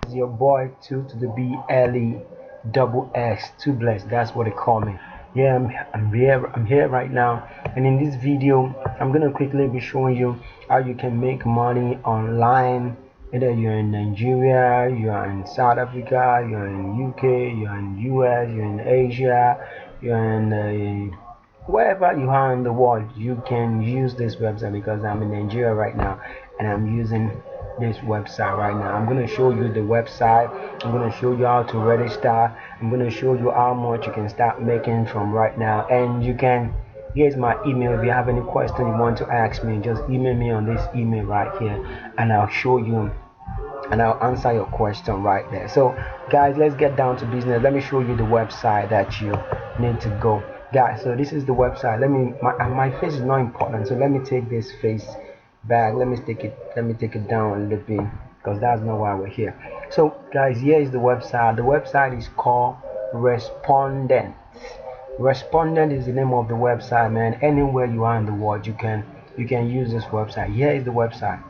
It's your boy 2 to the B L E double S, too blessed. That's what they call me. Yeah, I'm here right now, and in this video, I'm gonna quickly be showing you how you can make money online. Either you're in Nigeria, you're in South Africa, you're in UK, you're in US, you're in Asia, you're in wherever you are in the world, you can use this website because I'm in Nigeria right now and I'm using this website right now. I'm going to show you the website. I'm going to show you how to register. I'm going to show you how much you can start making from right now. And you can, here's my email. If you have any question you want to ask me, just email me on this email right here and I'll show you and I'll answer your question right there. So guys, let's get down to business. Let me show you the website that you need to go. Guys, so this is the website. My face is not important, so let me take this face back. Let me take it down a little bit because that's not why we're here. So guys, here is the website. The website is called Respondent. Respondent is the name of the website, man. Anywhere you are in the world, you can use this website. Here is the website.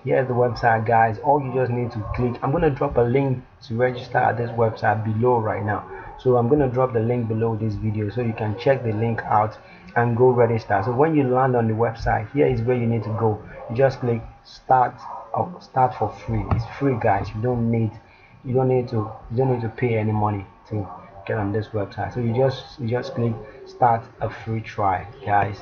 Here's the website, guys. All you just need to click. I'm gonna drop a link to register at this website below right now. So I'm gonna drop the link below this video so you can check the link out and go register. So when you land on the website, here is where you need to go. You just click start for free. It's free, guys. You don't need to pay any money to get on this website. So you just click start a free trial, guys.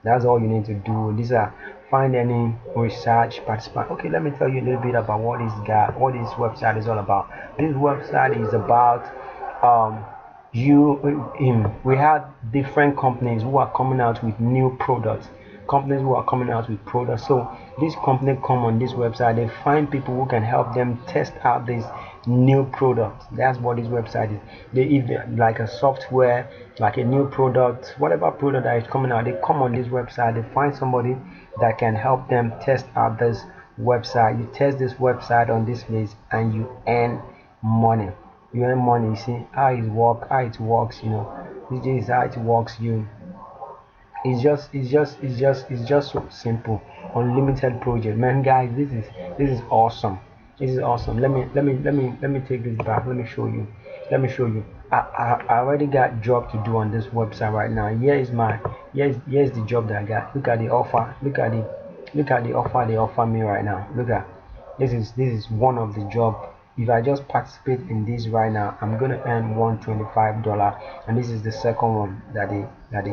That's all you need to do. These are find any research participant. Okay, let me tell you a little bit about what this website is all about. This website is about we have different companies who are coming out with new products, so this company come on this website, they find people who can help them test out this new product. That's what this website is. Like a software, like a new product, whatever product that is coming out, they come on this website, they find somebody that can help them test out this website. You test this website on this place and you earn money. You see how it works. This is how it works. It's just so simple. Unlimited project, man. Guys, this is awesome. Let me take this back. Let me show you. I already got job to do on this website right now. Here's the job that I got. Look at the offer. Look at the offer they offer me right now. Look at this is one of the job. If I just participate in this right now, I'm gonna earn $125, and this is the second one that they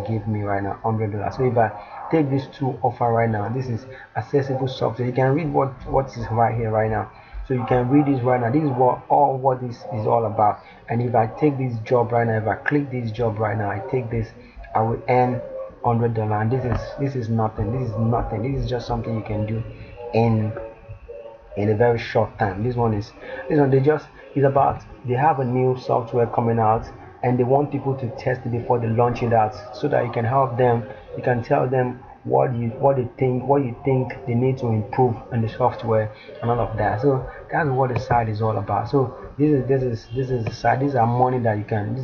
give me right now, $100. So if I take these two offer right now, this is accessible software. You can read what is right here right now. So you can read this right now. This is what this is all about. And if I take this job right now, if I click this job right now, I take this, I will earn $100. And this is nothing. This is just something you can do in a very short time. This one they have a new software coming out and they want people to test it before they launch it out so that you can help them. You can tell them what you think they need to improve in the software and all of that. So that's what the site is all about. So this is the site. These are money that you can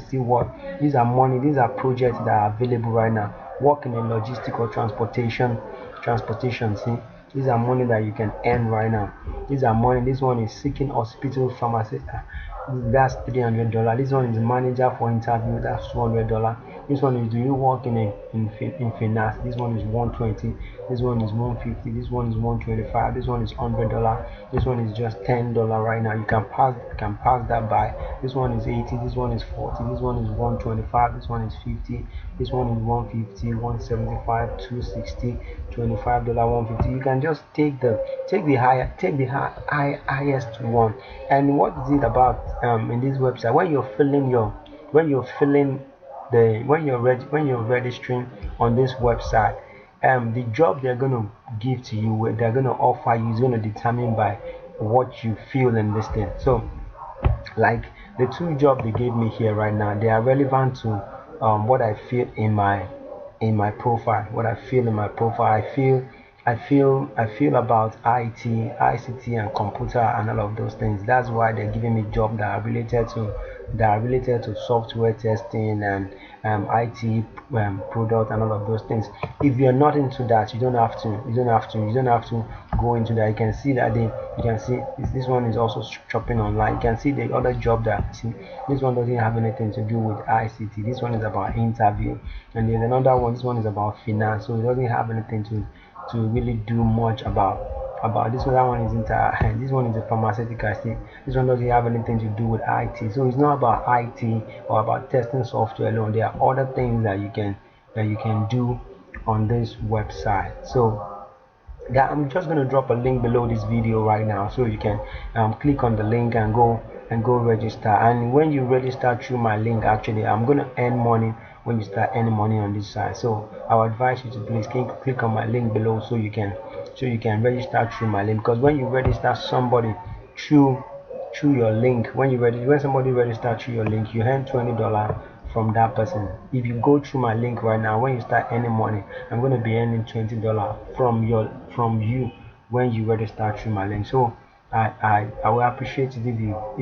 see what these are money. These are projects that are available right now. Working in logistical transportation. See, these are money that you can earn right now. These are money. This one is seeking hospital pharmacy. That's $300. This one is manager for interview. That's $200. This one is do you work in finance? This one is $120. This one is $150. This one is $125. This one is $100. This one is just $10 right now. You can pass that by. This one is $80. This one is $40. This one is $125. This one is $50. This one is $150, $175, $260, $25, $150. You can just take the highest one. And what is it about in this website? When you're registering on this website, the job they're gonna give to you, what they're gonna offer you, is gonna determine by what you feel in this thing. So like the two jobs they gave me here right now, they are relevant to what I feel in my profile. I feel I feel about ICT and computer and all of those things. That's why they're giving me jobs that are related to software testing and IT product and all of those things. If you're not into that, you don't have to go into that. You can see that you can see this one is also shopping online. You can see the other job that, see, this one doesn't have anything to do with ICT. This one is about interview, and there's another one. This one is about finance, so it doesn't have anything to really do much about this one. That one is inter this one is a pharmaceutical. See, this one doesn't have anything to do with IT, so it's not about IT or about testing software alone. There are other things that you can do on this website. So that, I'm just going to drop a link below this video right now, so you can click on the link and go register. And when you register through my link, actually I'm going to earn money when you start earning money on this side. So I would advise you to please click on my link below, so you can register through my link. Because when you register somebody through your link, when somebody registers through your link, you earn $20 from that person. If you go through my link right now, when you start earning money, I'm going to be earning $20 from you when you register through my link. So I will appreciate it if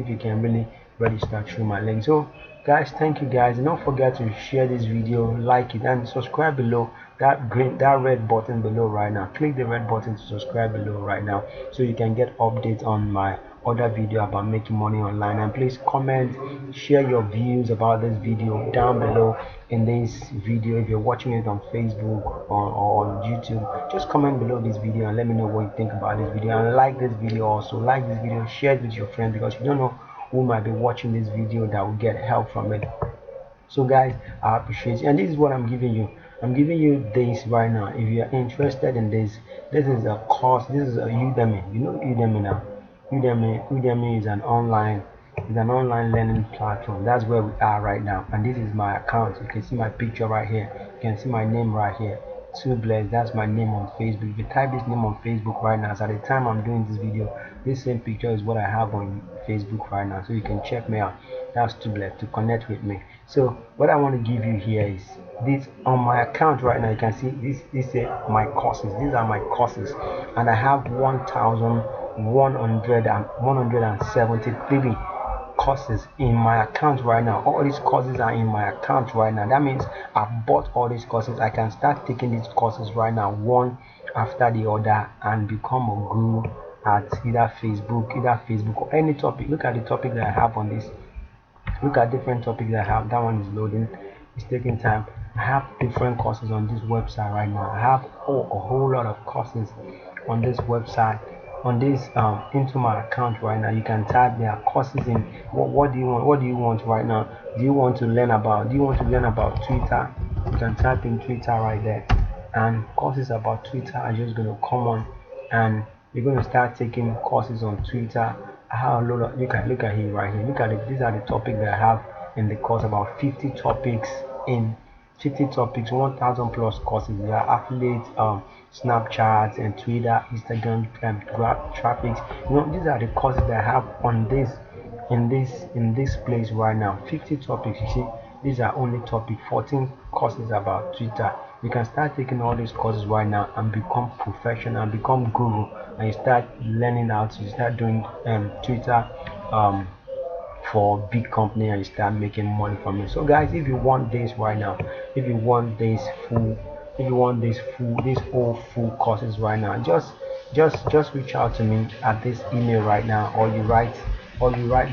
you can really register through my link. So guys, thank you guys, and don't forget to share this video, like it, and subscribe below. That red button below right now, click the red button to subscribe below right now, so you can get updates on my other video about making money online. And please comment, share your views about this video down below in this video. If you're watching it on Facebook or on YouTube, just comment below this video and let me know what you think about this video. And like this video, also like this video, share it with your friends, because you don't know who might be watching this video that will get help from it. So guys, I appreciate you, and this is what I'm giving you. I'm giving you this right now. If you are interested in this is a course. This is a Udemy. You know Udemy now. Udemy is an online learning platform. That's where we are right now. And this is my account. You can see my picture right here. You can see my name right here. Too Blessed. That's my name on Facebook. If you type this name on Facebook right now, so at the time I'm doing this video, this same picture is what I have on Facebook right now. So you can check me out. That's Too Blessed to connect with me. So what I want to give you here is this. On my account right now, you can see this is my courses. These are my courses, and I have 1,173 courses in my account right now. All these courses are in my account right now. That means I've bought all these courses. I can start taking these courses right now, one after the other, and become a guru at either Facebook or any topic. Look at the topic that I have on this. Look at different topics that I have. That one is loading. It's taking time. I have different courses on this website right now. I have a whole lot of courses on this website, on this into my account right now. You can type their courses in. What do you want right now? Do you want to learn about Twitter? You can type in Twitter right there, and courses about Twitter are just going to come on, and you're going to start taking courses on Twitter. I have a lot of, look at here right here. Look at it. These are the topics that I have in the course. About 50 topics in 50 topics, 1,000 plus courses. There are affiliate, Snapchat and Twitter, Instagram, grab traffic. These are the courses that I have on this in this place right now. 50 topics. You see, these are only topic. 14 courses about Twitter. You can start taking all these courses right now and become professional and become guru, and you start learning how to start doing Twitter for big company, and you start making money from it. So guys, if you want this right now, if you want these all full courses right now, just reach out to me at this email right now, or you write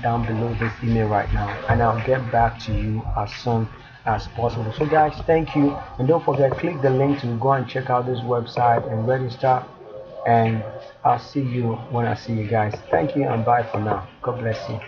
down below this email right now, and I'll get back to you as soon as possible. So guys, thank you, and don't forget, click the link to go and check out this website and register, and I'll see you when I see you guys. Thank you, and bye for now. God bless you.